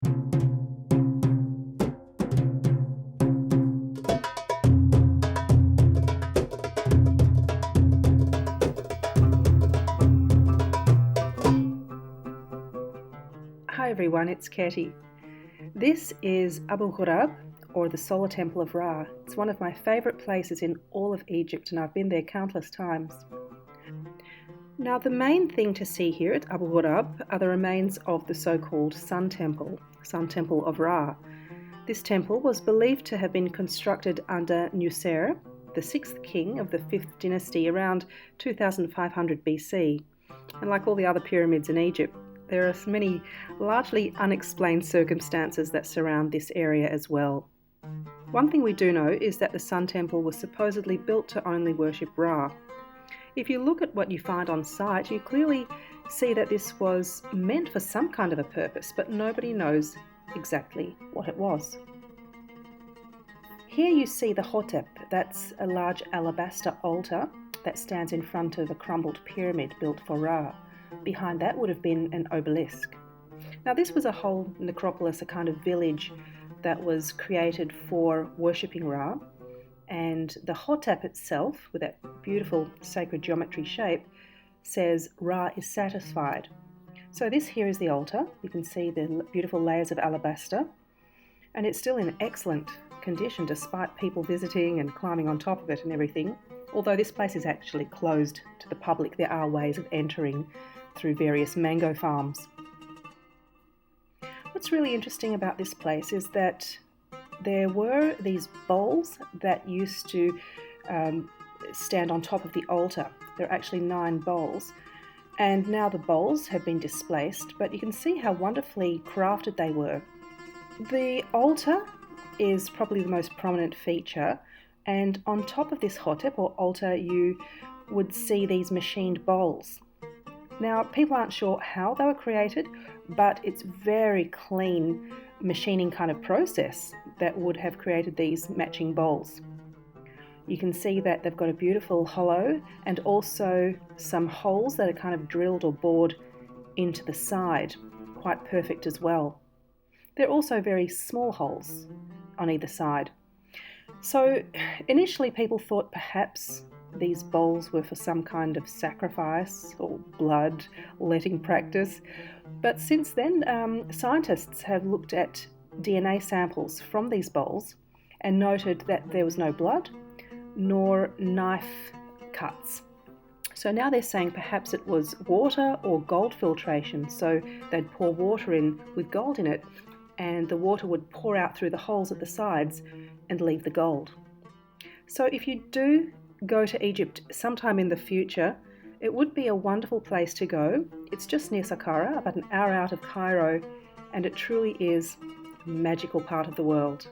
Hi everyone, it's Katie. This is Abu Ghurab, or the Solar Temple of Ra. It's one of my favourite places in all of Egypt, and I've been there countless times. Now, the main thing to see here at Abu Ghurab are the remains of the so-called Sun Temple of Ra. This temple was believed to have been constructed under Nuser, the 6th king of the 5th dynasty, around 2500 BC. And like all the other pyramids in Egypt, there are many largely unexplained circumstances that surround this area as well. One thing we do know is that the Sun Temple was supposedly built to only worship Ra. If you look at what you find on site, you clearly see that this was meant for some kind of a purpose, but nobody knows exactly what it was. Here you see the Hotep. That's a large alabaster altar that stands in front of a crumbled pyramid built for Ra. Behind that would have been an obelisk. Now, this was a whole necropolis, a kind of village that was created for worshipping Ra, and the Hotep itself, with that beautiful sacred geometry shape, says Ra is satisfied. So this here is the altar. You can see the beautiful layers of alabaster, and it's still in excellent condition despite people visiting and climbing on top of it and everything. Although this place is actually closed to the public, there are ways of entering through various mango farms. What's really interesting about this place is that there were these bowls that used to stand on top of the altar. There are actually 9 bowls, and now the bowls have been displaced, but you can see how wonderfully crafted they were. The altar is probably the most prominent feature, and on top of this Hotep or altar you would see these machined bowls. Now, people aren't sure how they were created, but it's very clean machining kind of process that would have created these matching bowls. You can see that they've got a beautiful hollow and also some holes that are kind of drilled or bored into the side, quite perfect as well. They're also very small holes on either side. So initially people thought perhaps these bowls were for some kind of sacrifice or blood letting practice. But since then, scientists have looked at DNA samples from these bowls and noted that there was no blood nor knife cuts. So now they're saying perhaps it was water or gold filtration. So they'd pour water in with gold in it, and the water would pour out through the holes at the sides and leave the gold. So if you do go to Egypt sometime in the future, it would be a wonderful place to go. It's just near Saqqara, about an hour out of Cairo, and it truly is a magical part of the world.